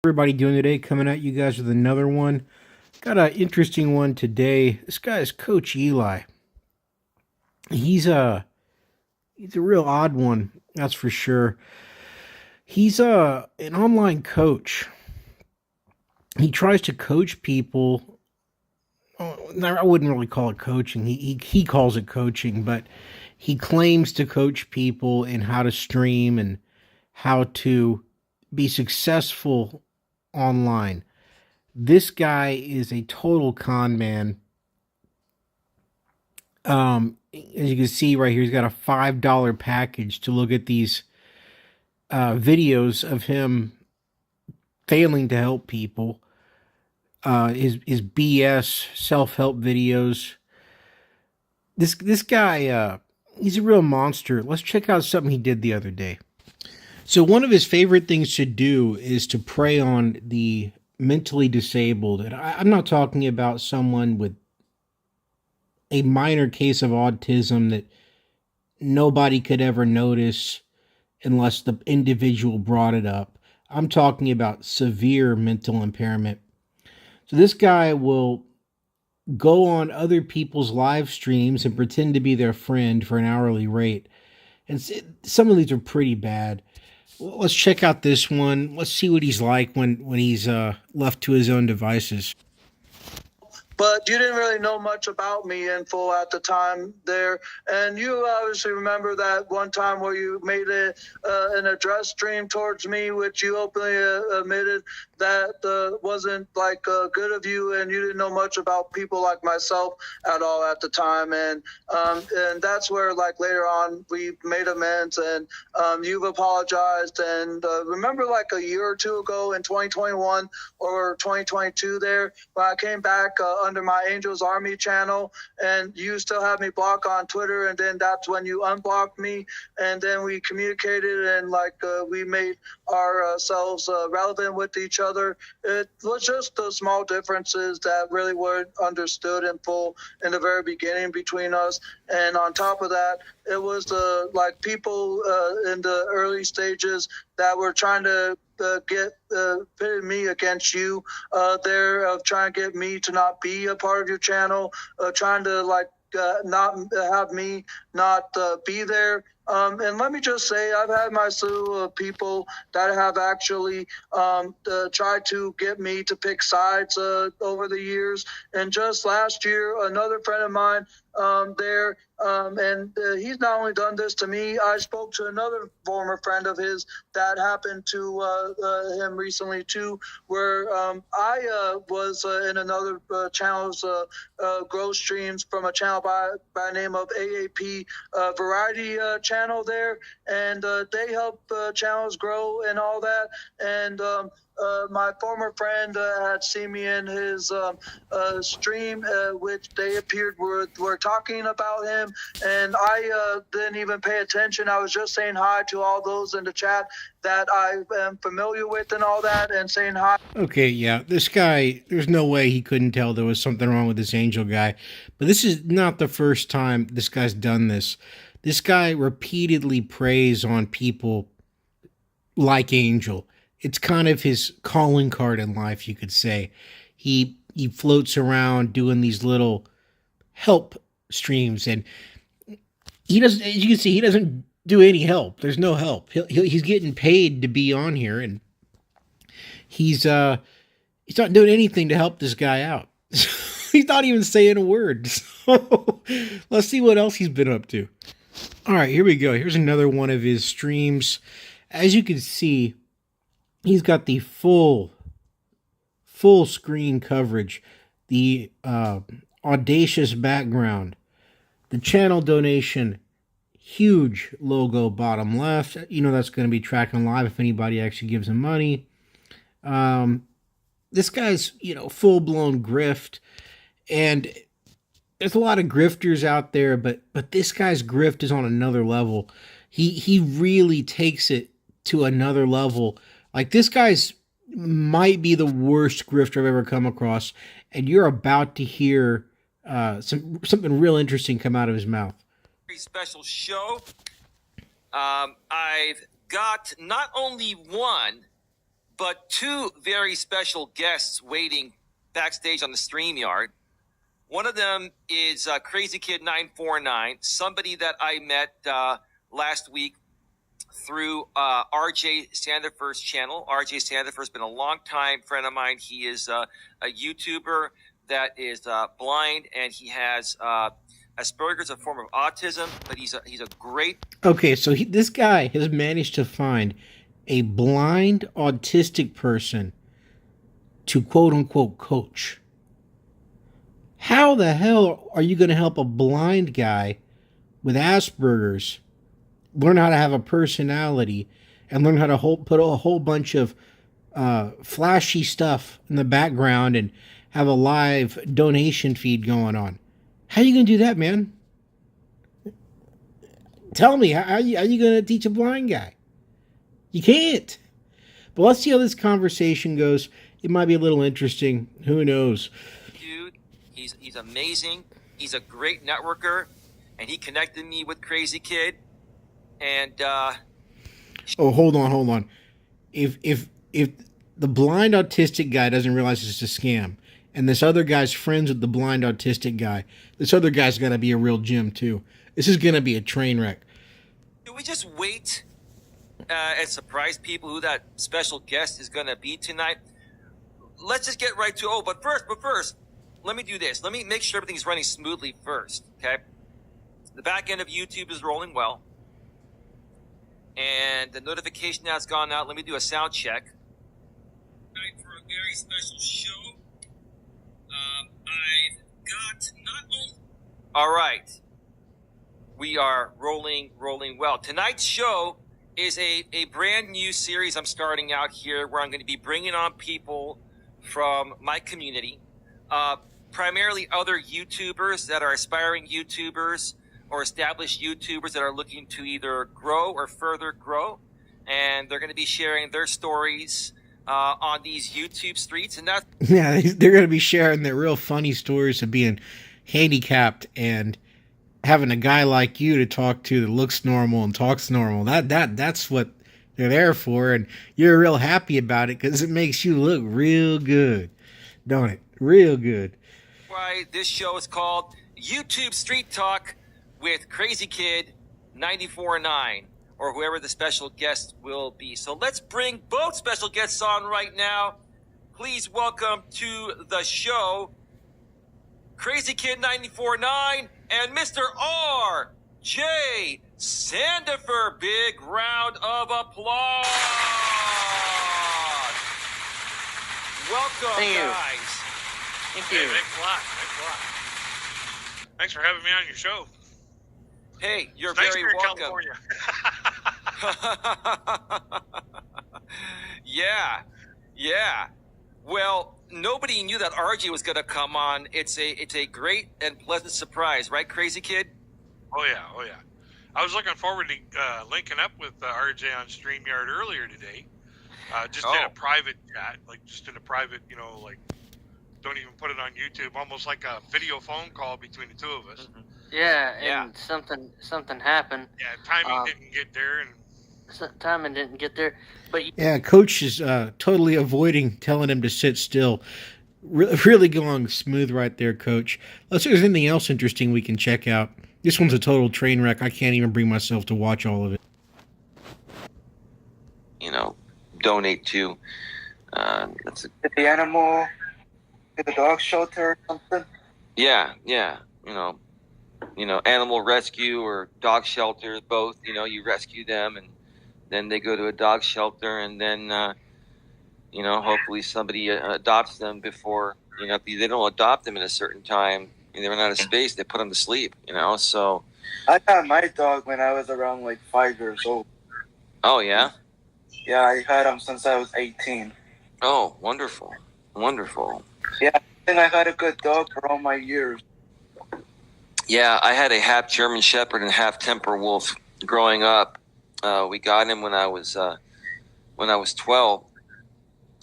Everybody doing today? Coming at you guys with another one. Got an interesting one today. This guy is Coach Eli. He's a real odd one, that's for sure. He's an online coach. He tries to coach people. I wouldn't really call it coaching. He calls it coaching, but he claims to coach people in how to stream and how to be successful online. This guy is a total con man. As you can see right here, he's got a $5 package to look at these videos of him failing to help people. His BS self help videos. This guy, he's a real monster. Let's check out something he did the other day. So one of his favorite things to do is to prey on the mentally disabled. And I'm not talking about someone with a minor case of autism that nobody could ever notice unless the individual brought it up. I'm talking about severe mental impairment. So this guy will go on other people's live streams and pretend to be their friend for an hourly rate. And some of these are pretty bad. Let's check out this one. Let's see what he's like when he's left to his own devices. But you didn't really know much about me in full at the time there. And you obviously remember that one time where you made an address stream towards me, which you openly admitted that wasn't like good of you, and you didn't know much about people like myself at all at the time. And that's where, like, later on we made amends, and you've apologized. And remember, like a year or two ago in 2021 or 2022 there, when I came back under my Angels Army channel, and you still had me blocked on Twitter, and then that's when you unblocked me, and then we communicated, and we made ourselves relevant with each other. It was just the small differences that really weren't understood in full in the very beginning between us. And on top of that, it was people in the early stages that were trying to pitted me against you there, of trying to get me to not be a part of your channel, trying to not have me not be there. And let me just say, I've had my slew of people that have actually tried to get me to pick sides over the years. And just last year, another friend of mine he's not only done this to me, I spoke to another former friend of his that happened to him recently too, where I was in another channel's growth streams from a channel by the name of AAP Variety channel there, and they help channels grow and all that. And my former friend had seen me in his stream, which they appeared were talking about him, and I didn't even pay attention. I was just saying hi to all those in the chat that I am familiar with and all that, and saying hi. Okay, yeah, this guy, there's no way he couldn't tell there was something wrong with this Angel guy. But this is not the first time this guy's done this. This guy repeatedly preys on people like Angel. It's kind of his calling card in life, you could say. He floats around doing these little help streams, and he doesn't, as you can see, he doesn't do any help. There's no help. He's getting paid to be on here, and he's not doing anything to help this guy out. He's not even saying a word. So let's see what else he's been up to. All right, here we go. Here's another one of his streams. As you can see, he's got the full screen coverage, the audacious background, the channel donation, huge logo bottom left. You know that's going to be tracking live if anybody actually gives him money. This guy's, full-blown grift, and there's a lot of grifters out there, but this guy's grift is on another level. He really takes it to another level. Like, this guy's might be the worst grifter I've ever come across, and you're about to hear something real interesting come out of his mouth. Very special show. I've got not only one, but two very special guests waiting backstage on the StreamYard. One of them is Crazy Kid 949, somebody that I met last week through RJ Sandifer's channel. RJ Sandifer's been a longtime friend of mine. He is a YouTuber that is blind, and he has Asperger's, a form of autism, but he's a great... Okay, so this guy has managed to find a blind autistic person to quote-unquote coach. How the hell are you going to help a blind guy with Asperger's learn how to have a personality and learn how to put a whole bunch of flashy stuff in the background and have a live donation feed going on? How are you going to do that, man? Tell me, how are you going to teach a blind guy? You can't. But let's see how this conversation goes. It might be a little interesting. Who knows? Dude, he's amazing. He's a great networker, and he connected me with Crazy Kid. And oh, hold on. If the blind autistic guy doesn't realize it's a scam, and this other guy's friends with the blind autistic guy, this other guy's got to be a real gem too. This is going to be a train wreck. Do we just wait and surprise people who that special guest is going to be tonight? Let's just get right to but first, let me do this. Let me make sure everything's running smoothly first, okay? The back end of YouTube is rolling well. And the notification has gone out. Let me do a sound check. Tonight for a very special show. I've got not only... All right. We are rolling well. Tonight's show is a brand new series I'm starting out here where I'm going to be bringing on people from my community, primarily other YouTubers that are aspiring YouTubers or established YouTubers that are looking to either grow or further grow. And they're going to be sharing their stories on these YouTube streets. And that's... Yeah, they're going to be sharing their real funny stories of being handicapped and having a guy like you to talk to that looks normal and talks normal. That's what they're there for. And you're real happy about it because it makes you look real good, don't it? Real good. Why this show is called YouTube Street Talk with Crazy Kid 94.9 or whoever the special guest will be. So let's bring both special guests on right now. Please welcome to the show Crazy Kid 94.9 and Mr. R.J. Sandifer. Big round of applause. Welcome, Thank you. guys. Thank you. Hey, thanks a lot. Thanks for having me on your show. Hey, you're It's nice very here in welcome. California. Yeah. Well, nobody knew that RJ was going to come on. It's a great and pleasant surprise, right, Crazy Kid? Oh yeah. I was looking forward to linking up with RJ on StreamYard earlier today. Just in a private chat, don't even put it on YouTube, almost like a video phone call between the two of us. Yeah, and something happened. Yeah, timing didn't get there, and timing didn't get there. But Yeah, Coach is totally avoiding telling him to sit still. Really going smooth right there, Coach. Let's see if there's anything else interesting we can check out. This one's a total train wreck. I can't even bring myself to watch all of it. Donate to the animal, to the dog shelter or something. Yeah, animal rescue or dog shelter, both. You rescue them and then they go to a dog shelter, and then hopefully somebody adopts them before, if they don't adopt them in a certain time and they run out of space, they put them to sleep. So I got my dog when I was around 5 years old. Oh yeah. Yeah, I had him since I was 18. Oh, wonderful. Yeah, I think I had a good dog for all my years. Yeah, I had a half German Shepherd and half Temper Wolf growing up. We got him when I was 12,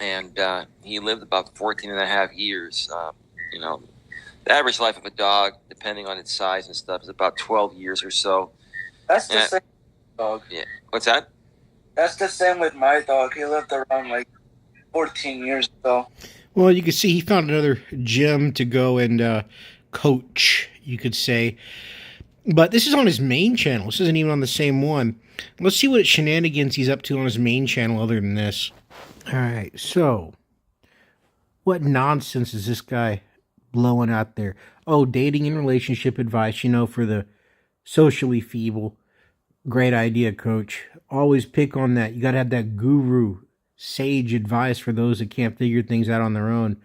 and he lived about 14 and a half years. The average life of a dog, depending on its size and stuff, is about 12 years or so. That's the same dog. Yeah. What's that? That's the same with my dog. He lived around 14 years ago. Well, you can see he found another gym to go and coach, you could say. But this is on his main channel. This isn't even on the same one. Let's see what shenanigans he's up to on his main channel other than this. All right, so what nonsense is this guy blowing out there? Oh, dating and relationship advice, for the socially feeble. Great idea, coach. Always pick on that. You got to have that guru, sage advice for those that can't figure things out on their own.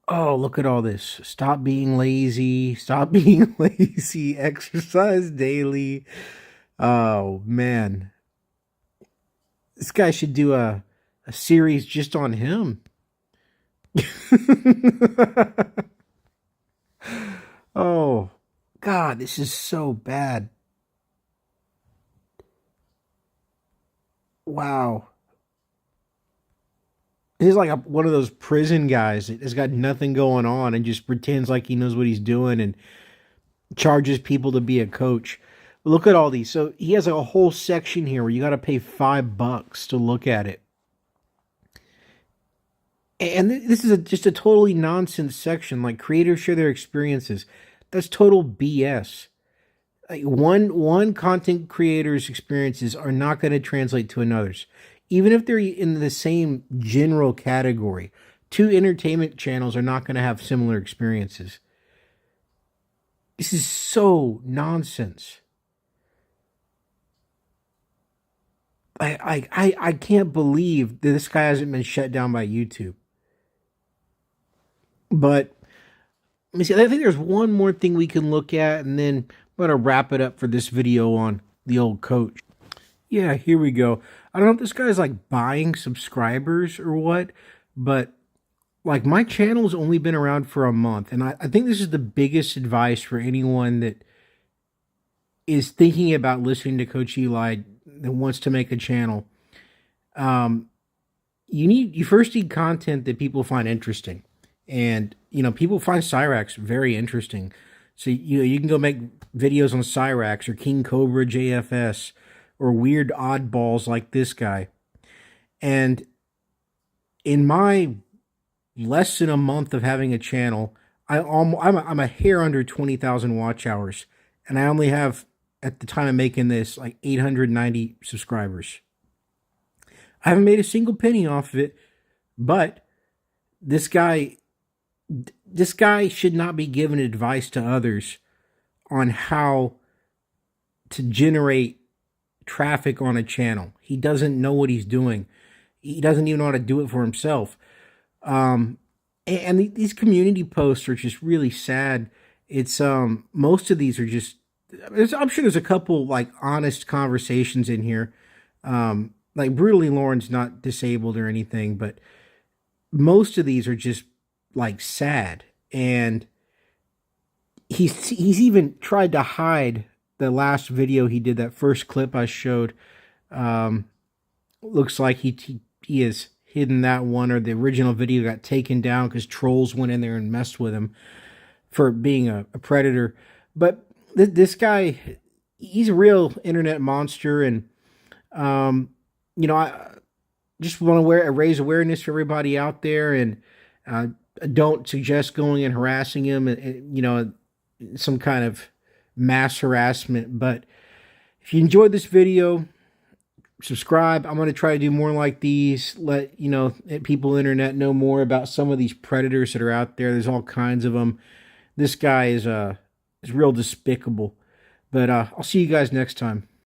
Oh, look at all this. Stop being lazy. Stop being lazy. Exercise daily. Oh, man. This guy should do a series just on him. Oh, God, this is so bad. Wow. He's like one of those prison guys that has got nothing going on and just pretends like he knows what he's doing and charges people to be a coach. Look at all these. So he has a whole section here where you got to pay $5 to look at it. And this is just a totally nonsense section. Like, creators share their experiences. That's total BS. Like, one content creator's experiences are not going to translate to another's. Even if they're in the same general category, two entertainment channels are not going to have similar experiences. This is so nonsense. I can't believe that this guy hasn't been shut down by YouTube. But let me see. I think there's one more thing we can look at, and then I'm going to wrap it up for this video on the old coach. Yeah, here we go. I don't know if this guy's like buying subscribers or what, but like, my channel's only been around for a month, and I think this is the biggest advice for anyone that is thinking about listening to Coach Eli that wants to make a channel. You first need content that people find interesting. And, people find Cyrax very interesting. So, you can go make videos on Cyrax or King Cobra JFS or weird oddballs like this guy. And in my less than a month of having a channel, I'm a hair under 20,000 watch hours. And I only have, at the time of making this, like 890 subscribers. I haven't made a single penny off of it, but this guy should not be giving advice to others on how to generate traffic on a channel. He doesn't know what he's doing. He doesn't even know how to do it for himself. And these community posts are just really sad. It's most of these are just, I'm sure there's a couple like honest conversations in here. Like, Brutally Lauren's not disabled or anything, but most of these are just like sad. And he's even tried to hide the last video he did. That first clip I showed, looks like he has hidden that one, or the original video got taken down because trolls went in there and messed with him for being a predator. But this guy, he's a real internet monster. And I just want to raise awareness for everybody out there, and don't suggest going and harassing him, and some kind of mass harassment. But if you enjoyed this video, subscribe. I'm going to try to do more like these. Let people on the internet know more about some of these predators that are out there. There's all kinds of them. This guy is real despicable. But I'll see you guys next time.